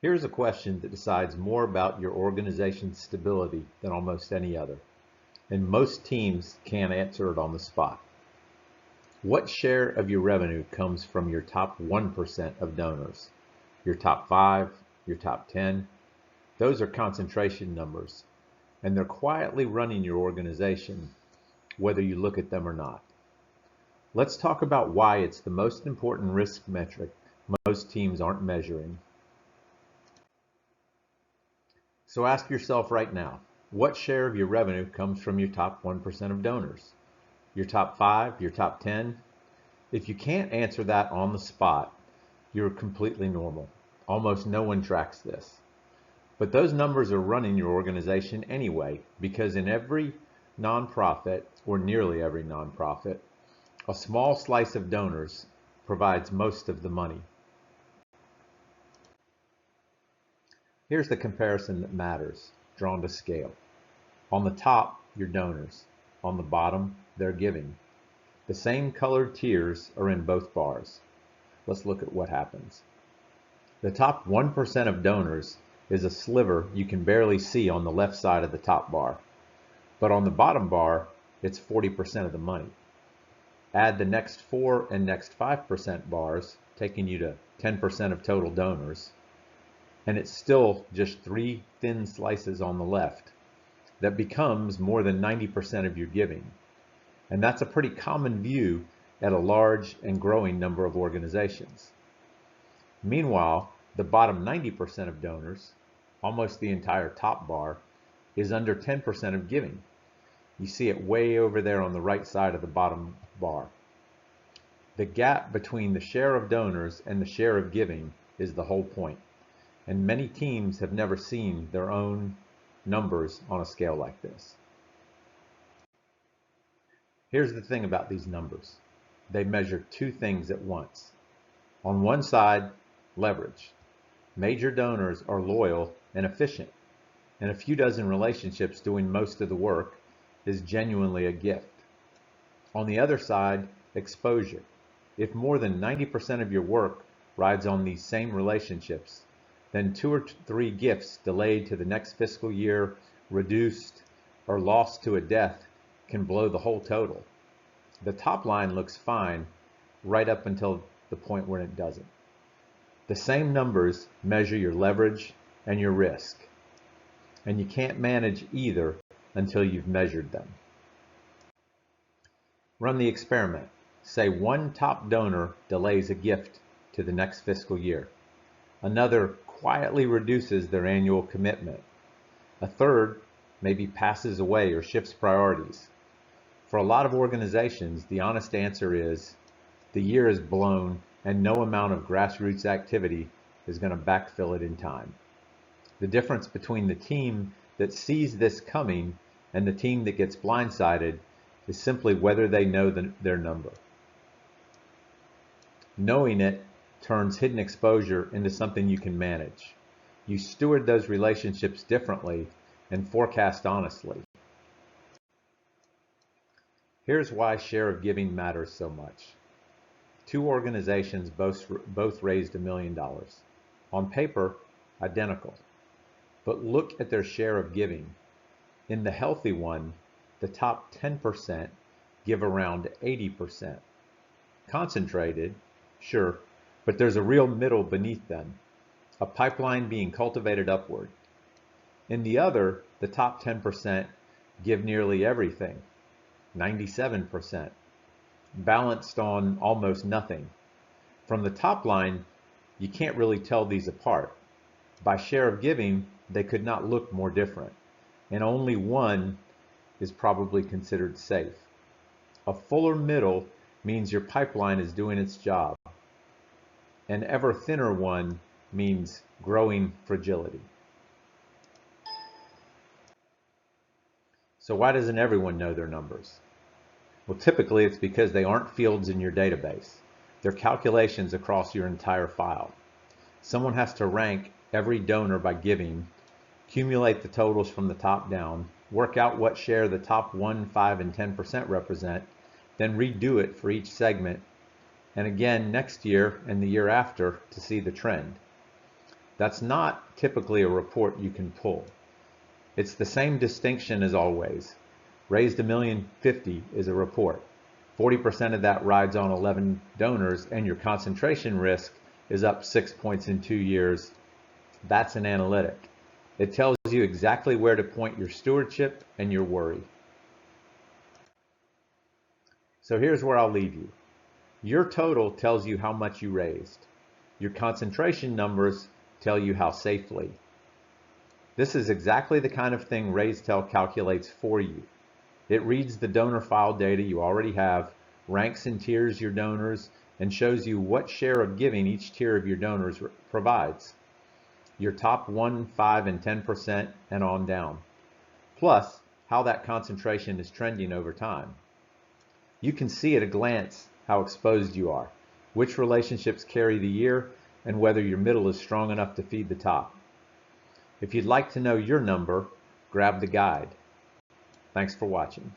Here's a question that decides more about your organization's stability than almost any other, and most teams can't answer it on the spot. What share of your revenue comes from your top 1% of donors? Your top 5, your top 10? Those are concentration numbers, and they're quietly running your organization, whether you look at them or not. Let's talk about why it's the most important risk metric most teams aren't measuring. So ask yourself right now, what share of your revenue comes from your top 1% of donors? Your top 5, your top 10? If you can't answer that on the spot, you're completely normal. Almost no one tracks this. But those numbers are running your organization anyway, because in every nonprofit, or nearly every nonprofit, a small slice of donors provides most of the money. Here's the comparison that matters, drawn to scale. On the top, your donors. On the bottom, their giving. The same colored tiers are in both bars. Let's look at what happens. The top 1% of donors is a sliver you can barely see on the left side of the top bar. But on the bottom bar, it's 40% of the money. Add the next 4 and next 5% bars, taking you to 10% of total donors, and it's still just 3 thin slices on the left. That becomes more than 90% of your giving. And that's a pretty common view at a large and growing number of organizations. Meanwhile, the bottom 90% of donors, almost the entire top bar, is under 10% of giving. You see it way over there on the right side of the bottom bar. The gap between the share of donors and the share of giving is the whole point. And many teams have never seen their own numbers on a scale like this. Here's the thing about these numbers. They measure two things at once. On one side, leverage. Major donors are loyal and efficient, and a few dozen relationships doing most of the work is genuinely a gift. On the other side, exposure. If more than 90% of your work rides on these same relationships, then 2 or 3 gifts delayed to the next fiscal year, reduced, or lost to a death can blow the whole total. The top line looks fine right up until the point where it doesn't. The same numbers measure your leverage and your risk, and you can't manage either until you've measured them. Run the experiment. Say one top donor delays a gift to the next fiscal year. Another quietly reduces their annual commitment. A third maybe passes away or shifts priorities. For a lot of organizations, the honest answer is the year is blown and no amount of grassroots activity is going to backfill it in time. The difference between the team that sees this coming and the team that gets blindsided is simply whether they know their number. Knowing it turns hidden exposure into something you can manage. You steward those relationships differently and forecast honestly. Here's why share of giving matters so much. 2 organizations both raised $1 million. On paper, identical. But look at their share of giving. In the healthy one, the top 10% give around 80%. Concentrated, sure, but there's a real middle beneath them, a pipeline being cultivated upward. In the other, the top 10% give nearly everything, 97%, balanced on almost nothing. From the top line, you can't really tell these apart. By share of giving, they could not look more different, and only one is probably considered safe. A fuller middle means your pipeline is doing its job. An ever thinner one means growing fragility. So why doesn't everyone know their numbers? Well, typically it's because they aren't fields in your database. They're calculations across your entire file. Someone has to rank every donor by giving, accumulate the totals from the top down, work out what share the top 1, 5, and 10% represent, then redo it for each segment, and again next year and the year after to see the trend. That's not typically a report you can pull. It's the same distinction as always. Raised $1,050,000 is a report. 40% of that rides on 11 donors, and your concentration risk is up 6 points in 2 years. That's an analytic. It tells you exactly where to point your stewardship and your worry. So here's where I'll leave you. Your total tells you how much you raised. Your concentration numbers tell you how safely. This is exactly the kind of thing RaiseTel calculates for you. It reads the donor file data you already have, ranks and tiers your donors, and shows you what share of giving each tier of your donors provides. Your top 1, 5, and 10% and on down. Plus, how that concentration is trending over time. You can see at a glance how exposed you are, which relationships carry the year, and whether your middle is strong enough to feed the top. If you'd like to know your number, grab the guide. Thanks for watching.